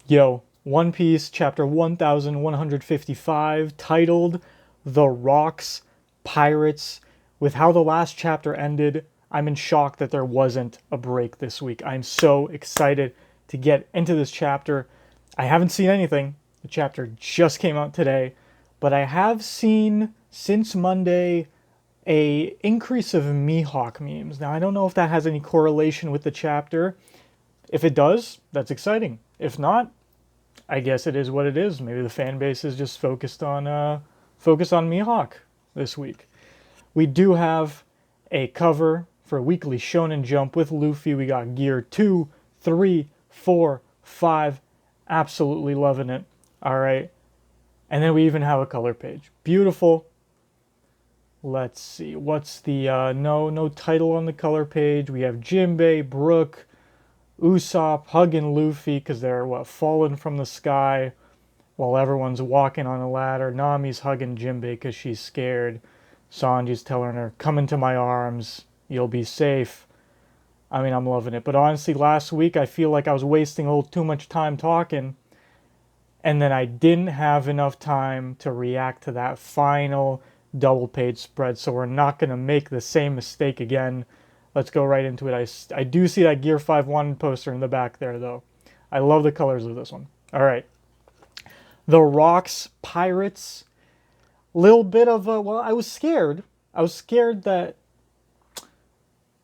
Yo, One Piece, chapter 1155, titled The Rocks Pirates. With how the last chapter ended, I'm in shock that there wasn't a break this week. I'm so excited to get into this chapter. I haven't seen anything. The chapter just came out today, but I have seen since Monday a increase of Mihawk memes. Now, I don't know if that has any correlation with the chapter. If it does, that's exciting. If not, I guess it is what it is. Maybe the fan base is just focused on Mihawk this week. We do have a cover for Weekly Shonen Jump with Luffy. We got gear 2, 3, 4, 5. Absolutely loving it. All right. And then we even have a color page. Beautiful. Let's see. What's the no title on the color page. We have Jinbei, Brook, Usopp hugging Luffy because they're falling from the sky while everyone's walking on a ladder. Nami's hugging Jinbei because she's scared. Sanji's telling her, "Come into my arms. You'll be safe." I mean, I'm loving it. But honestly, last week I feel like I was wasting a little too much time talking, and then I didn't have enough time to react to that final double page spread. So we're not going to make the same mistake again. Let's go right into it. I do see that Gear 5 1 poster in the back there, though. I love the colors of this one. All right. The Rocks Pirates. Little bit of a... Well, I was scared. I was scared that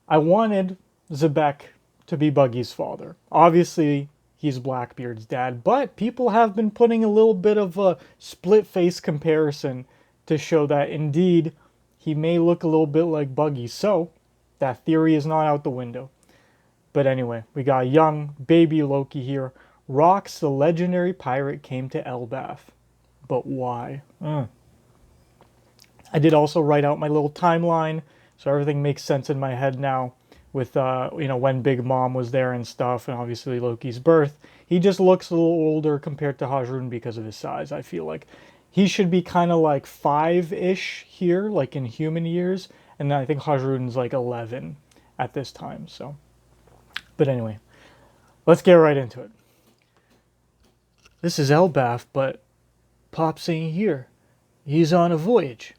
I wanted Xebec to be Buggy's father. Obviously, he's Blackbeard's dad, but people have been putting a little bit of a split-face comparison to show that, indeed, he may look a little bit like Buggy. So, that theory is not out the window. But anyway, we got young baby Loki here. Rocks, the legendary pirate, came to Elbaf. But why? I did also write out my little timeline, so everything makes sense in my head now with, when Big Mom was there and stuff, and obviously Loki's birth. He just looks a little older compared to Hajrun because of his size, I feel like. He should be kind of like 5-ish here, like in human years, and I think Hajrun's like 11 at this time, so. But anyway, let's get right into it. This is Elbaf, but Pops ain't here. He's on a voyage.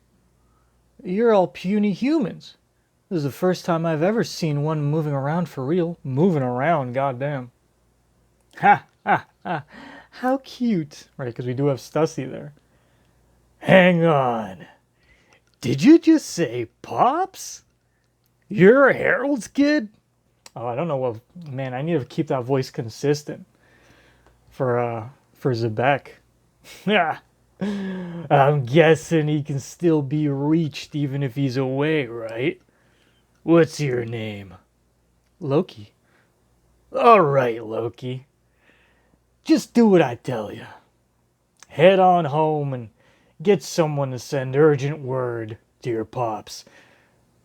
You're all puny humans. This is the first time I've ever seen one moving around for real. Moving around, goddamn. Ha, ha, ha. How cute. Right, because we do have Stussy there. Hang on. Did you just say Pops? You're Harold's kid? Oh, I don't know what... Man, I need to keep that voice consistent for Xebec. Yeah. I'm guessing he can still be reached even if he's away, right? What's your name? Loki. All right, Loki. Just do what I tell you. Head on home and get someone to send urgent word to your pops.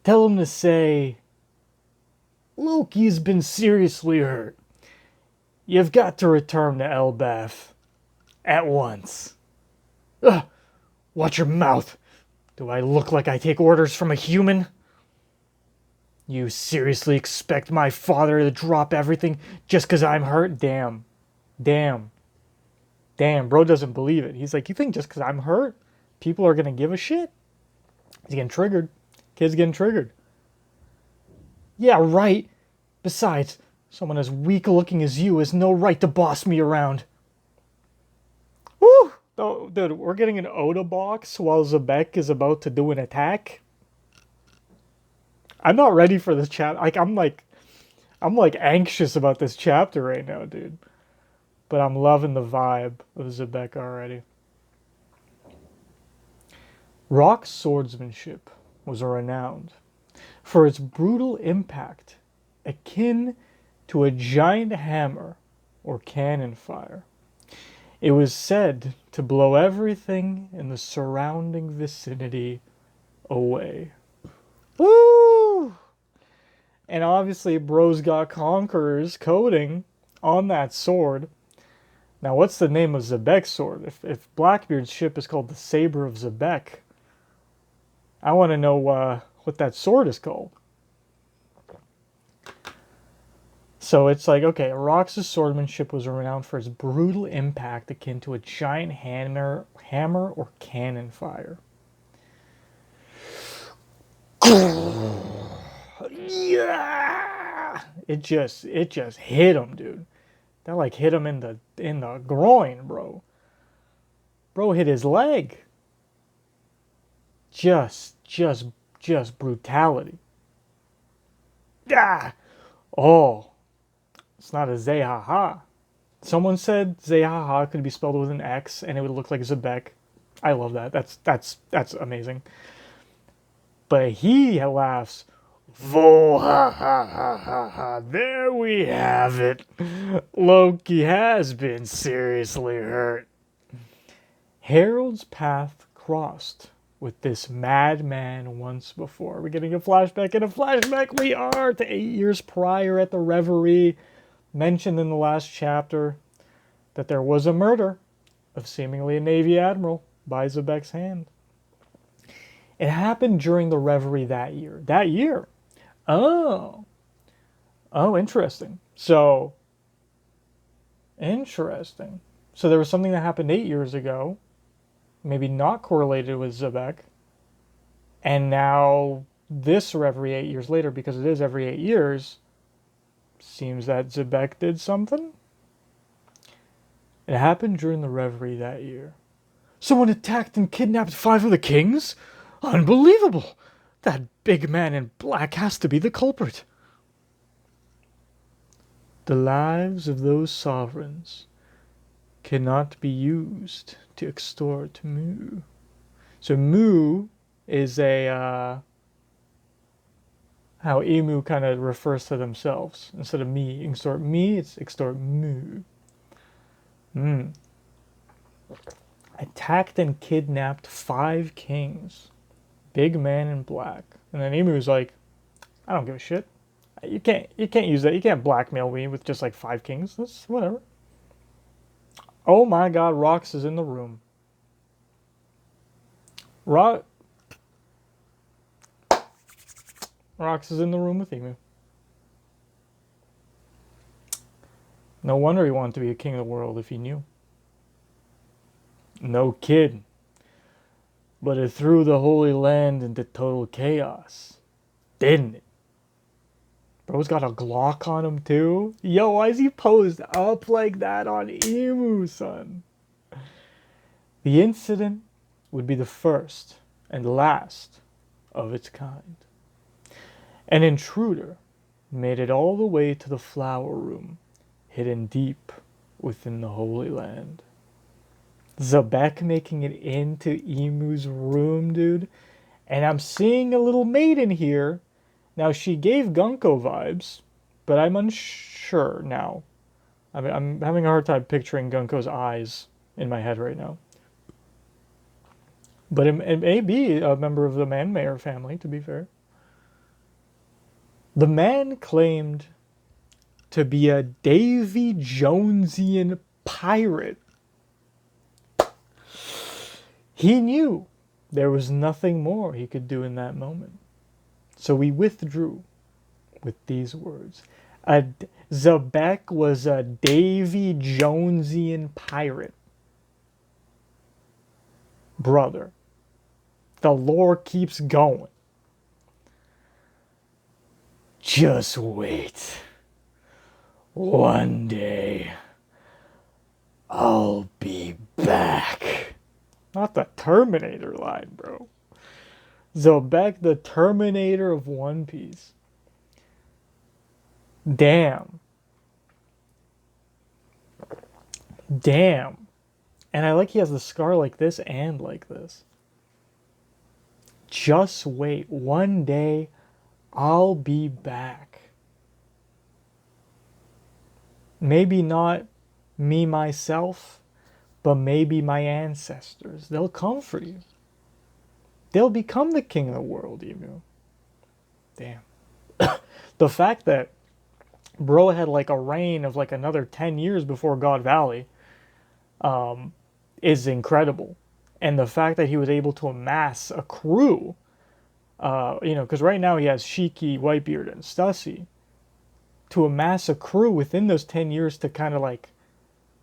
Tell him to say, Loki's been seriously hurt. You've got to return to Elbaf at once. Ugh, watch your mouth. Do I look like I take orders from a human? You seriously expect my father to drop everything just because I'm hurt? Damn, bro doesn't believe it. He's like, you think just because I'm hurt, people are going to give a shit? He's getting triggered. Kid's getting triggered. Yeah, right. Besides, someone as weak looking as you has no right to boss me around. Woo! Oh, dude, we're getting an Oda box while Xebec is about to do an attack. I'm not ready for this chapter. I'm like anxious about this chapter right now, dude. But I'm loving the vibe of Xebec already. Rock's swordsmanship was renowned for its brutal impact, akin to a giant hammer or cannon fire. It was said to blow everything in the surrounding vicinity away. Woo! And obviously, bro's got Conqueror's coding on that sword. Now, what's the name of Xebec's sword? If Blackbeard's ship is called the Saber of Xebec, I want to know what that sword is called. So it's like, okay, Rox's swordsmanship was renowned for its brutal impact akin to a giant hammer or cannon fire. Yeah, it just hit him, dude. That like hit him in the groin, bro. Bro hit his leg. Just brutality. Ah, oh, it's not a Zehaha. Someone said Zehaha could be spelled with an X, and it would look like Xebec. I love that. That's amazing. But he laughs. Vo ha ha ha ha ha. There we have it. Loki has been seriously hurt. Harald's path crossed with this madman once before. We're getting a flashback and a flashback. We are to 8 years prior at the reverie. Mentioned in the last chapter that there was a murder of seemingly a Navy admiral by Xebec's hand. It happened during the reverie that year. That year. Oh. Oh, interesting. So, interesting. So there was something that happened 8 years ago, maybe not correlated with Xebec, and now this reverie 8 years later, because it is every 8 years, seems that Xebec did something. It happened during the reverie that year. Someone attacked and kidnapped 5 of the kings? Unbelievable! That big man in black has to be the culprit. The lives of those sovereigns cannot be used to extort Mu. So Mu is a how Emu kind of refers to themselves. Instead of me, extort me, it's extort Mu. Attacked and kidnapped 5 kings. Big man in black. And then Emu's like, I don't give a shit. You can't use that. You can't blackmail me with just like 5 kings. That's whatever. Oh my god, Rox is in the room. Rox is in the room with Emu. No wonder he wanted to be a king of the world if he knew. No kidding. But it threw the Holy Land into total chaos. Didn't it? Bro's got a Glock on him too. Yo, why is he posed up like that on Emu, son? The incident would be the first and last of its kind. An intruder made it all the way to the flower room, hidden deep within the Holy Land. Xebec making it into Emu's room, dude. And I'm seeing a little maiden here. Now, she gave Gunko vibes, but I'm unsure now. I'm having a hard time picturing Gunko's eyes in my head right now. But it may be a member of the Man-Mayer family, to be fair. The man claimed to be a Davy Jonesian pirate. He knew there was nothing more he could do in that moment. So he withdrew with these words. Xebec was a Davy Jonesian pirate. Brother, the lore keeps going. Just wait. One day, I'll be back. Not the Terminator line, bro. Xebec, the Terminator of One Piece. Damn. Damn. And I like he has the scar like this and like this. Just wait. One day, I'll be back. Maybe not me, myself, but maybe my ancestors. They'll come for you. They'll become the king of the world, Emu. Damn. The fact that bro had like a reign of like another 10 years before God Valley is incredible. And the fact that he was able to amass a crew, because right now he has Shiki, Whitebeard, and Stussy. to amass a crew within those 10 years to kind of like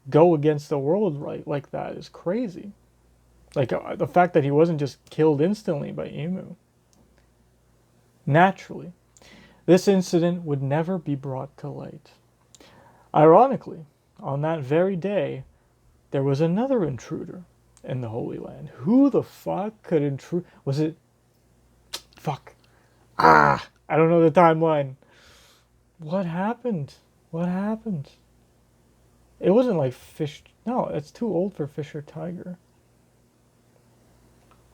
go against the world right like that is crazy. Like the fact that he wasn't just killed instantly by Emu. Naturally, this incident would never be brought to light. Ironically, on that very day, there was another intruder in the Holy Land. Who the fuck could intrude? Was it... Fuck. I don't know the timeline. What happened? What happened? It wasn't like Fish... No, it's too old for Fisher Tiger.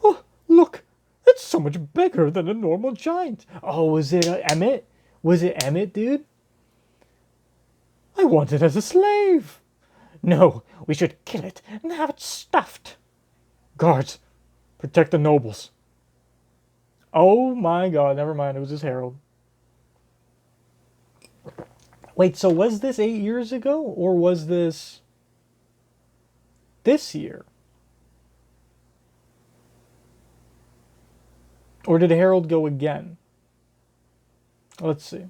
Oh, look! It's so much bigger than a normal giant. Oh, was it Emmett? Was it Emmett, dude? I want it as a slave. No, we should kill it and have it stuffed. Guards, protect the nobles. Oh my god, never mind, it was just Harald. Wait, so was this 8 years ago? Or was this year? Or did Harald go again? Let's see.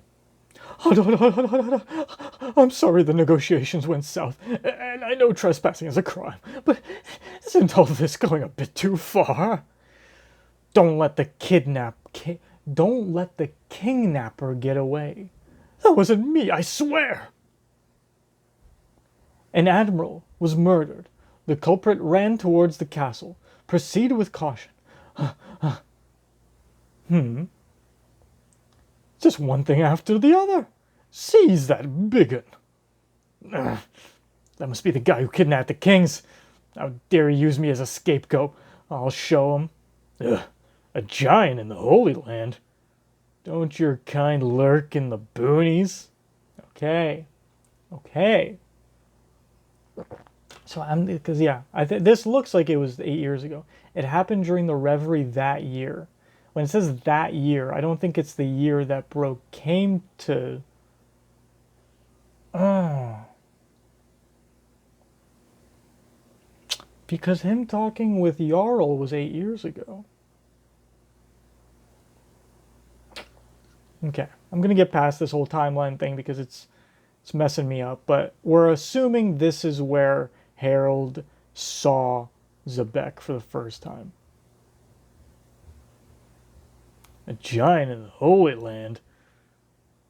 I'm sorry the negotiations went south, and I know trespassing is a crime, but isn't all this going a bit too far? Don't let the kingnapper get away. That wasn't me, I swear. An admiral was murdered. The culprit ran towards the castle. Proceed with caution. Just one thing after the other. Seize that bigot. That must be the guy who kidnapped the kings. How dare he use me as a scapegoat? I'll show him. A giant in the Holy Land. Don't your kind lurk in the boonies? Okay. So this looks like it was 8 years ago. It happened during the Reverie that year. When it says that year, I don't think it's the year that Broke came to... Because him talking with Jarl was 8 years ago. Okay, I'm going to get past this whole timeline thing because it's messing me up. But we're assuming this is where Harald saw Xebec for the first time. A giant in the Holy Land.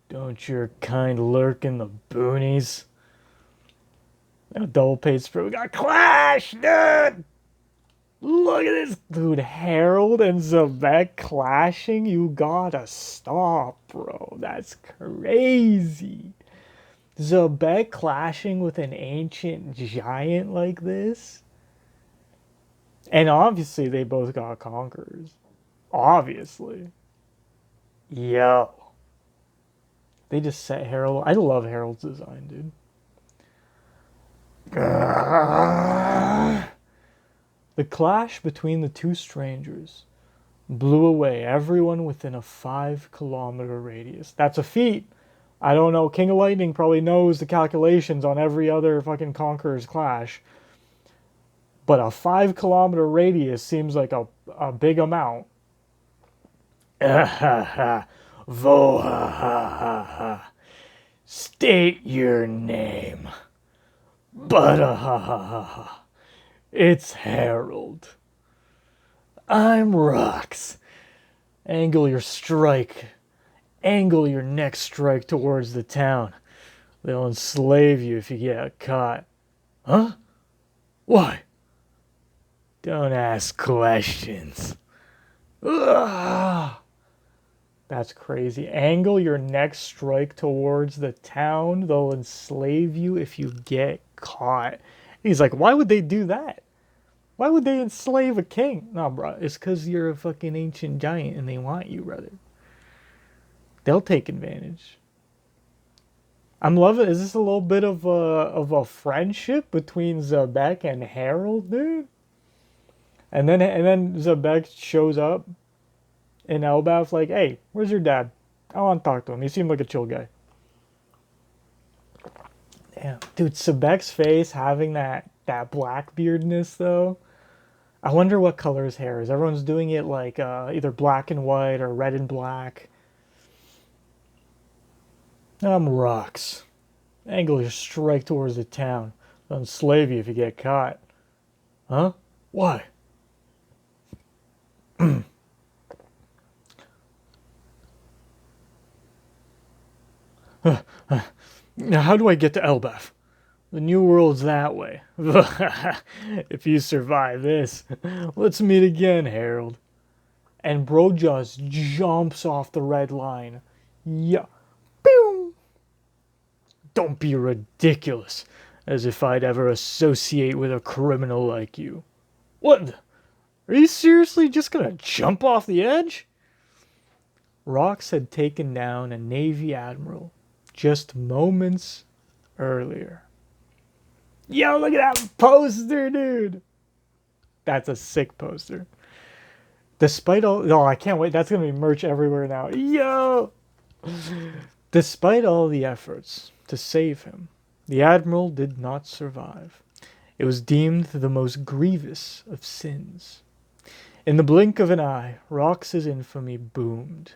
Don't your kind lurk in the boonies? A double paid spray. We got Clash, dude! Look at this. Dude, Harald and Xebec clashing? You gotta stop, bro. That's crazy. Xebec clashing with an ancient giant like this? And obviously they both got conquerors. Obviously. Yo. They just set Harald. I love Harald's design, dude. The clash between the two strangers blew away everyone within a 5-kilometer radius. That's a feat. I don't know. King of Lightning probably knows the calculations on every other fucking Conqueror's clash. But a 5-kilometer radius seems like a big amount. Vohahaha. State your name. But it's Harald. I'm Rox. Angle your next strike towards the town. They'll enslave you if you get caught. Huh? Why? Don't ask questions. Ugh. That's crazy. Angle your next strike towards the town. They'll enslave you if you get caught. He's like, why would they do that? Why would they enslave a king? No, bro. It's because you're a fucking ancient giant and they want you, brother. They'll take advantage. I'm loving. Is this a little bit of a friendship between Xebec and Harald, dude? And then Xebec shows up in Elbaf, like, hey, where's your dad? I want to talk to him. He seemed like a chill guy. Damn, dude, Xebec's face having that black beardness though. I wonder what color his hair is. Everyone's doing it like either black and white or red and black. I'm rocks. Anglers strike towards the town. They'll enslave you if you get caught. Huh? Why? Now, how do I get to Elbaf? The new world's that way. If you survive this, let's meet again, Harald. And bro just jumps off the red line. Yeah. Pew! Don't be ridiculous. As if I'd ever associate with a criminal like you. What? Are you seriously just gonna jump off the edge? Rox had taken down a Navy admiral just moments earlier. Yo, look at that poster, dude! That's a sick poster. Despite all... Oh, I can't wait. That's going to be merch everywhere now. Yo! Despite all the efforts to save him, the Admiral did not survive. It was deemed the most grievous of sins. In the blink of an eye, Rox's infamy boomed.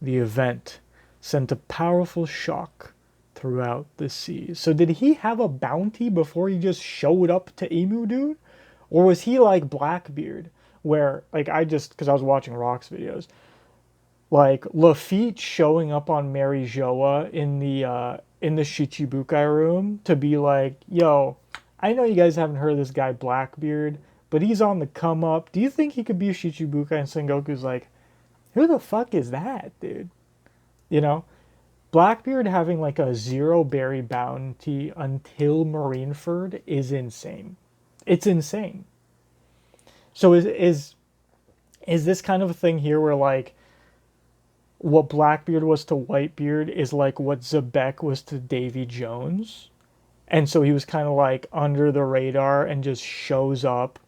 The event sent a powerful shock throughout the seas. So did he have a bounty before he just showed up to Emu, dude? Or was he like Blackbeard, where, like, because I was watching Rox videos, like, Lafitte showing up on Mary Joa in the Shichibukai room to be like, yo, I know you guys haven't heard of this guy Blackbeard, but he's on the come up. Do you think he could be a Shichibukai? And Sengoku's like, who the fuck is that, dude? You know? Blackbeard having like a 0 berry bounty until Marineford is insane. It's insane. So is this kind of a thing here where like what Blackbeard was to Whitebeard is like what Xebec was to Davy Jones? And so he was kind of like under the radar and just shows up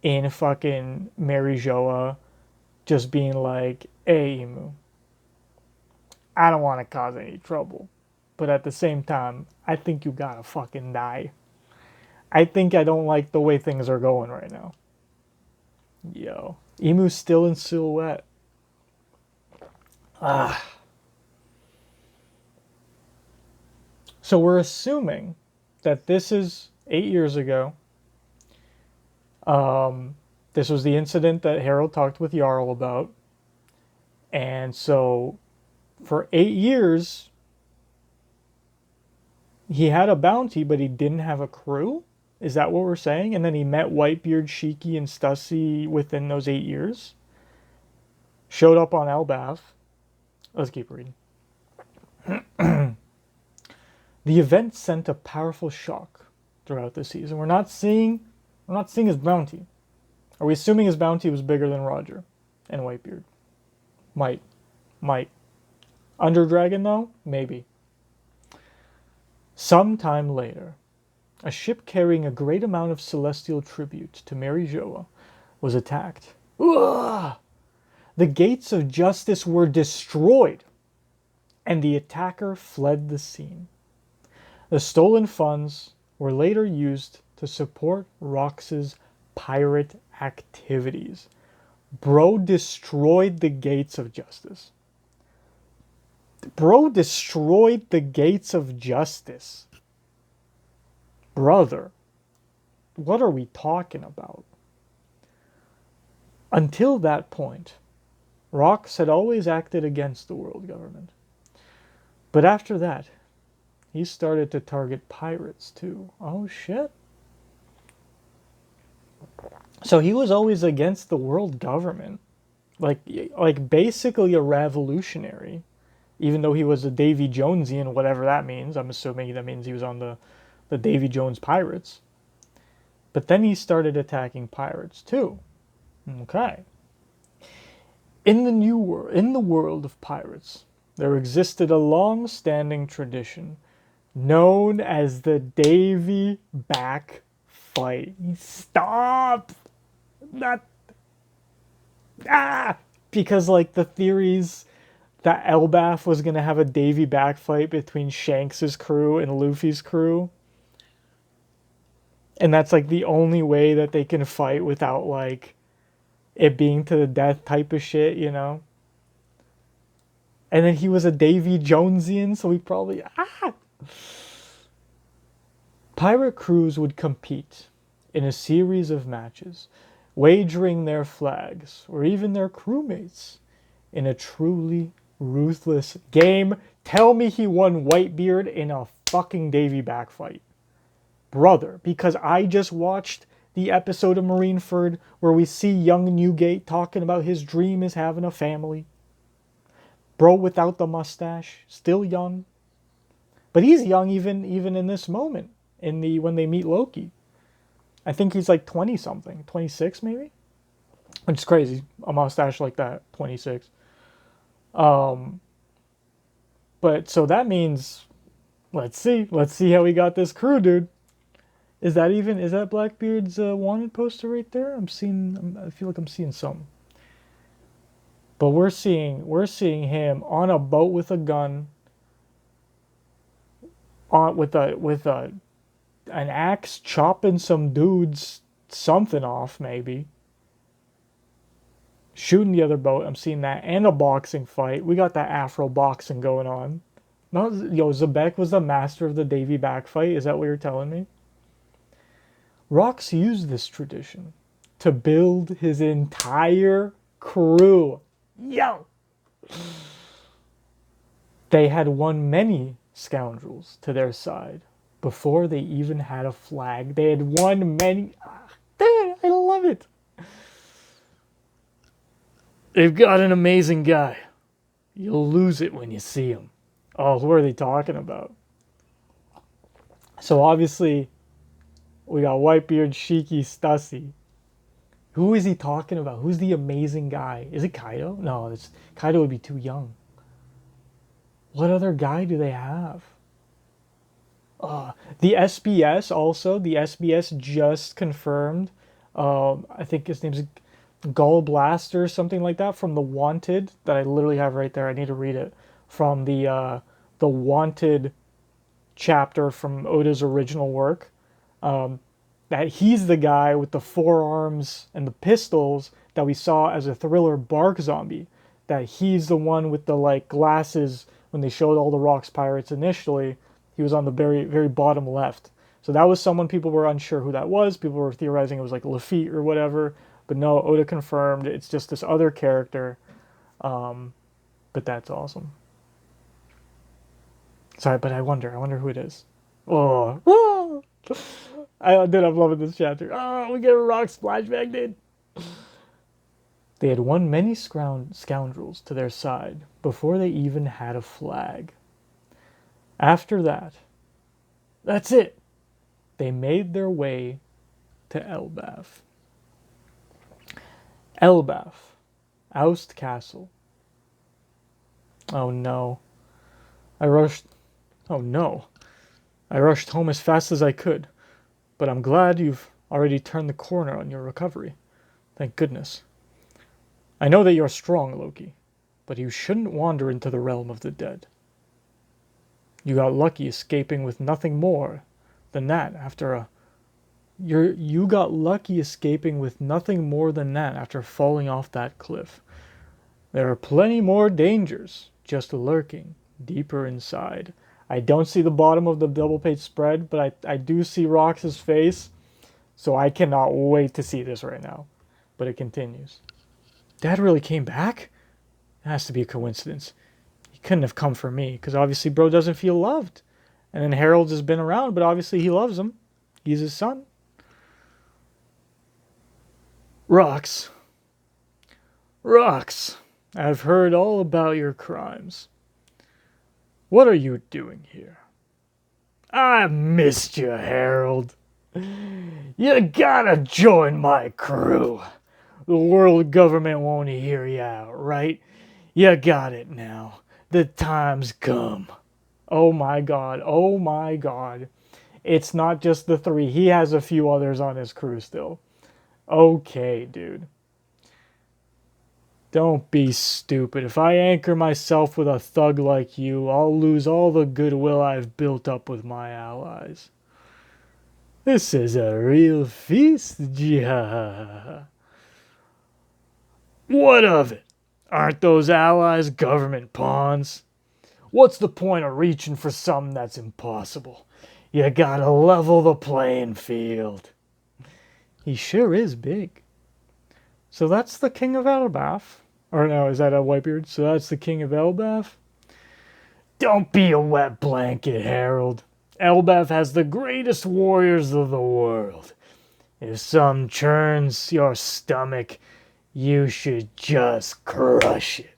in fucking Mary Joa just being like, hey, Emu, I don't want to cause any trouble. But at the same time, I think you gotta fucking die. I think I don't like the way things are going right now. Yo. Emu's still in silhouette. So we're assuming that this is 8 years ago. This was the incident that Harald talked with Jarl about. And so for 8 years, he had a bounty, but he didn't have a crew? Is that what we're saying? And then he met Whitebeard, Shiki, and Stussy within those 8 years? Showed up on Elbaf. Let's keep reading. The event sent a powerful shock throughout the season. We're not seeing his bounty. Are we assuming his bounty was bigger than Roger and Whitebeard? Might. Underdragon, though? Maybe. Sometime later, a ship carrying a great amount of celestial tribute to Mary Joa was attacked. Ugh! The gates of justice were destroyed, and the attacker fled the scene. The stolen funds were later used to support Rox's pirate activities. Bro destroyed the gates of justice. Bro destroyed the gates of justice. Brother, what are we talking about? Until that point, Rox had always acted against the world government. But after that, he started to target pirates too. Oh shit. So he was always against the world government. Like basically a revolutionary. Even though he was a Davy Jonesian, whatever that means. I'm assuming that means he was on the Davy Jones pirates. But then he started attacking pirates too. Okay. In the world of pirates, there existed a long-standing tradition known as the Davy back fight. Stop! Because like the theories that Elbaf was gonna have a Davy back fight between Shanks's crew and Luffy's crew. And that's like the only way that they can fight without like it being to the death type of shit, you know? And then he was a Davy Jonesian, so he probably... Pirate crews would compete in a series of matches, wagering their flags, or even their crewmates, in a truly ruthless game. Tell me he won Whitebeard in a fucking Davy back fight. Brother, because I just watched the episode of Marineford where we see young Newgate talking about his dream is having a family. Bro without the mustache, still young. But he's young even in this moment, when they meet Loki. I think he's like 20 something, 26 maybe? Which is crazy. A mustache like that, 26. But so that means, let's see how we got this crew, dude. Is that Blackbeard's wanted poster right there? I feel like I'm seeing something. But we're seeing him on a boat with a gun, with an axe, chopping some dudes something off, maybe shooting the other boat. I'm seeing that, and a boxing fight. We got that Afro boxing going on. No, Xebec was the master of the Davy back fight. Is that what you're telling me? Rox used this tradition to build his entire crew. Yo! They had won many scoundrels to their side before they even had a flag. They had won many... I love it. They've got an amazing guy. You'll lose it when you see him. Oh, who are they talking about? So obviously, we got Whitebeard, Shiki, Stussy. Who is he talking about? Who's the amazing guy? Is it Kaido? No, Kaido would be too young. What other guy do they have? The SBS also. The SBS just confirmed. I think his name's Gull Blaster or something like that, from the Wanted, that I literally have right there. I need to read it. From the Wanted chapter from Oda's original work. That he's the guy with the forearms and the pistols that we saw as a Thriller Bark zombie. That he's the one with the like glasses when they showed all the Rocks pirates initially. He was on the very, very bottom left. So that was someone people were unsure who that was. People were theorizing it was like Lafitte or whatever. But no, Oda confirmed it's just this other character. But that's awesome. Sorry, but I wonder who it is. Oh. I'm loving this chapter. Oh, we get a Rock's flashback, dude. They had won many scoundrels to their side before they even had a flag. After that's it. They made their way to Elbaf. Elbaf, Oust Castle. Oh no. I rushed home as fast as I could, but I'm glad you've already turned the corner on your recovery. Thank goodness. I know that you're strong, Loki, but you shouldn't wander into the realm of the dead. You got lucky escaping with nothing more than that after falling off that cliff. There are plenty more dangers just lurking deeper inside. I don't see the bottom of the double page spread, but I do see Rox's face, so I cannot wait to see this right now. But it continues. Dad really came back? It has to be a coincidence. He couldn't have come for me, because obviously bro doesn't feel loved. And then Harald has been around, but obviously he loves him. He's his son. Rox, I've heard all about your crimes. What are you doing here? I missed you, Harald. You gotta join my crew. The world government won't hear you out, right? You got it now. The time's come. Oh my god. It's not just the three. He has a few others on his crew still. Okay, dude. Don't be stupid. If I anchor myself with a thug like you, I'll lose all the goodwill I've built up with my allies. This is a real feast, Jiha. What of it? Aren't those allies government pawns? What's the point of reaching for something that's impossible? You gotta level the playing field. He sure is big. So that's the King of Elbaf. Or no, is that a Whitebeard? So that's the King of Elbaf? Don't be a wet blanket, Harald. Elbaf has the greatest warriors of the world. If some churns your stomach, you should just crush it.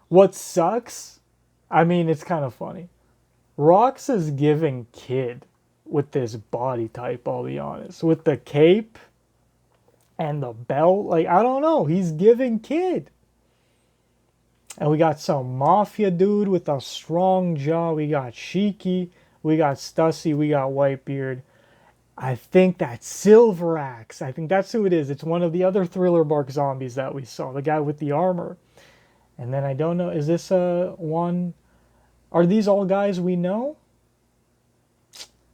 What sucks? I mean, it's kind of funny. Rox is giving kid with this body type, I'll be honest. With the cape and the belt, like, I don't know. He's giving kid. And we got some mafia dude with a strong jaw. We got Shiki. We got Stussy. We got Whitebeard. I think that's Silver Axe. I think that's who it is. It's one of the other Thriller Bark zombies that we saw. The guy with the armor. And then I don't know. Is this one? Are these all guys we know?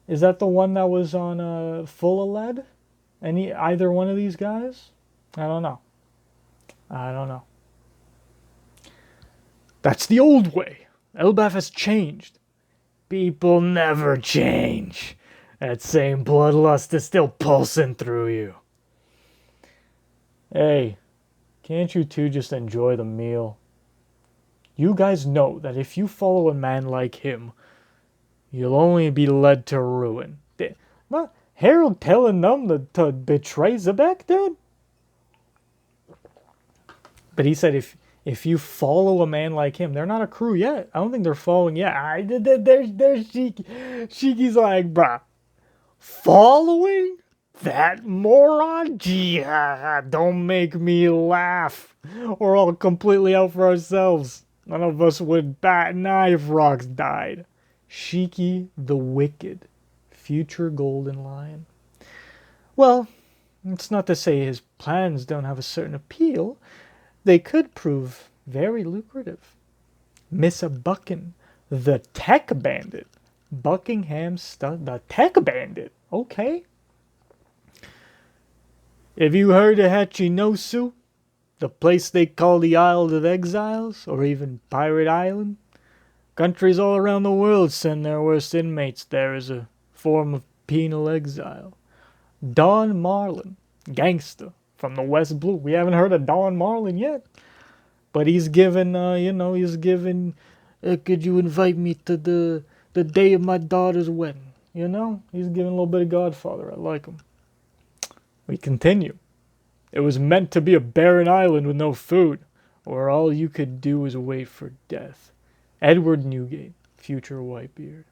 Is that the one that was on Full of Lead? Either one of these guys? I don't know. I don't know. That's the old way. Elbaf has changed. People never change. That same bloodlust is still pulsing through you. Hey, can't you two just enjoy the meal? You guys know that if you follow a man like him, you'll only be led to ruin. What? Harald telling them to betray Xebec, dude? But he said if you follow a man like him, they're not a crew yet. I don't think they're following yet. There's Shiki. Shiki's like, bruh, following that moron? Gee, don't make me laugh. We're all completely out for ourselves. None of us would bat an eye if Rox died. Shiki the Wicked, future Golden Lion. Well, it's not to say his plans don't have a certain appeal. They could prove very lucrative. Miss Buckin, the Tech Bandit. Buckingham Stud, the Tech Bandit. Okay. Have you heard of Hachinosu? The place they call the Isle of Exiles, or even Pirate Island? Countries all around the world send their worst inmates there as a form of penal exile. Don Marlin, gangster from the West Blue. We haven't heard of Don Marlin yet. But he's given, could you invite me to the day of my daughter's wedding? You know, he's giving a little bit of Godfather. I like him. We continue. It was meant to be a barren island with no food, where all you could do was wait for death. Edward Newgate, future Whitebeard.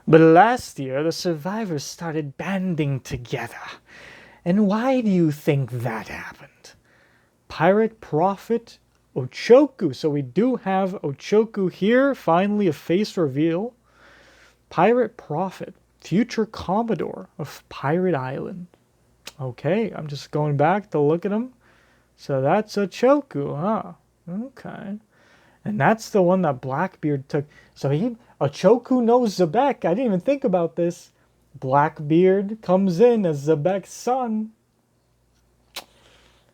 But last year, the survivors started banding together. And why do you think that happened? Pirate Prophet Ochoku. So we do have Ochoku here. Finally, a face reveal. Pirate Prophet, future Commodore of Pirate Island. Okay, I'm just going back to look at him. So that's Ochoku, huh? Okay. And that's the one that Blackbeard took. So Ochoku knows Xebec. I didn't even think about this. Blackbeard comes in as Xebec's son.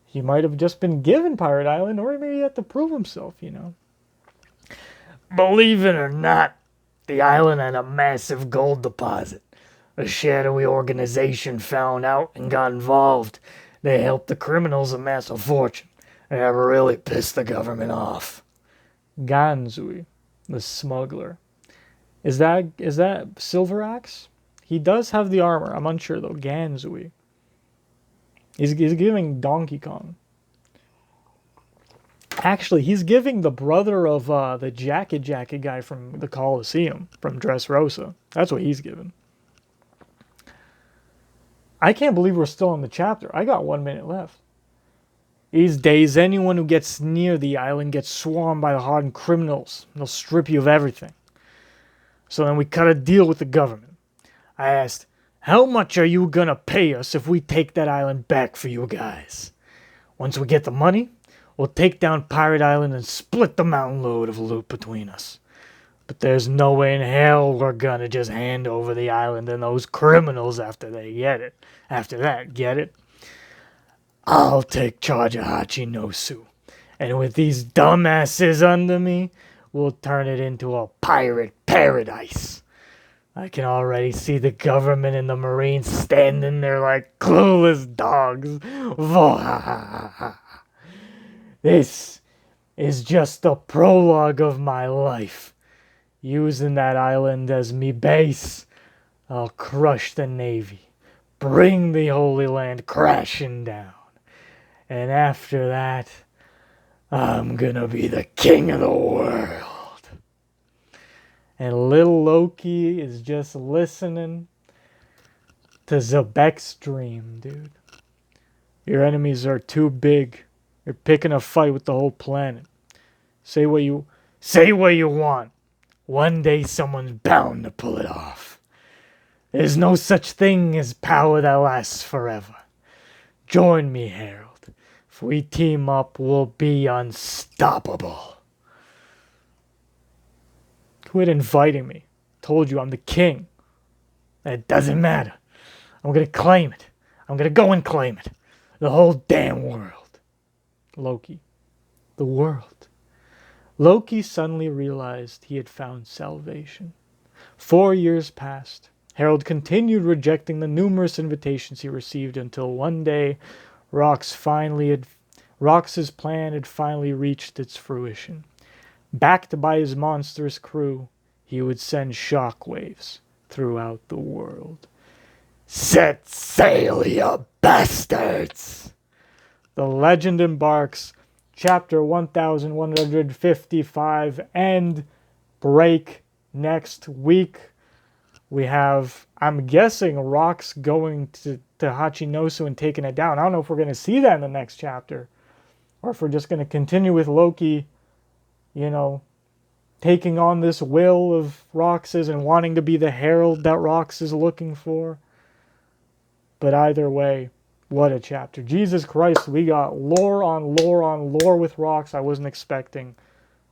He might have just been given Pirate Island, or maybe he had to prove himself, you know. Believe it or not, the island had a massive gold deposit. A shadowy organization found out and got involved. They helped the criminals amass a fortune. They have really pissed the government off. Ganzui, the smuggler. Is that Silver Axe? He does have the armor. I'm unsure though. Ganzui. He's giving Donkey Kong. Actually, he's giving the brother of the jacket guy from the Coliseum, from Dressrosa. That's what he's giving. I can't believe we're still in the chapter. I got 1 minute left. These days, anyone who gets near the island gets swarmed by the hardened criminals. They'll strip you of everything. So then we cut a deal with the government. I asked, how much are you gonna pay us if we take that island back for you guys? Once we get the money, we'll take down Pirate Island and split the mountain load of loot between us. But there's no way in hell we're gonna just hand over the island and those criminals after they get it. After that, get it? I'll take charge of Hachinosu, And with these dumbasses under me, we'll turn it into a pirate paradise. I can already see the government and the Marines standing there like clueless dogs. This is just the prologue of my life. Using that island as me base, I'll crush the Navy, bring the Holy Land crashing down. And after that, I'm gonna be the king of the world. And little Loki is just listening to Xebec's dream, dude. Your enemies are too big. You're picking a fight with the whole planet. Say what you want. One day someone's bound to pull it off. There's no such thing as power that lasts forever. Join me, Harald. If we team up, we'll be unstoppable. Quit inviting me. Told you I'm the king. It doesn't matter. I'm gonna claim it. I'm gonna go and claim it. The whole damn world. Loki. The world. Loki suddenly realized he had found salvation. 4 years passed. Harald continued rejecting the numerous invitations he received until one day Rox's plan had finally reached its fruition. Backed by his monstrous crew, he would send shockwaves throughout the world. Set sail, you bastards! The legend embarks. Chapter 1155, end break next week. We have, I'm guessing, Rox going to Hachinosu and taking it down. I don't know if we're going to see that in the next chapter, or if we're just going to continue with Loki, taking on this will of Rox's and wanting to be the herald that Rox is looking for. But either way, what a chapter. Jesus Christ, we got lore on lore on lore with Rox I wasn't expecting.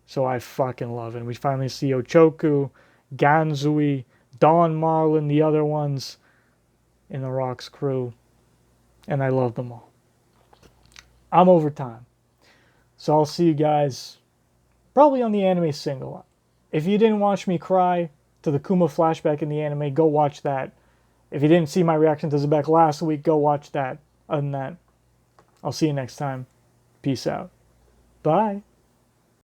So I fucking love it. And we finally see Ochoku, Ganzui, Don Marlin, the other ones in the Rox crew. And I love them all. I'm over time. So I'll see you guys probably on the anime single. If you didn't watch me cry to the Kuma flashback in the anime, go watch that. If you didn't see my reaction to Xebec last week, go watch that. Other than that, I'll see you next time. Peace out. Bye.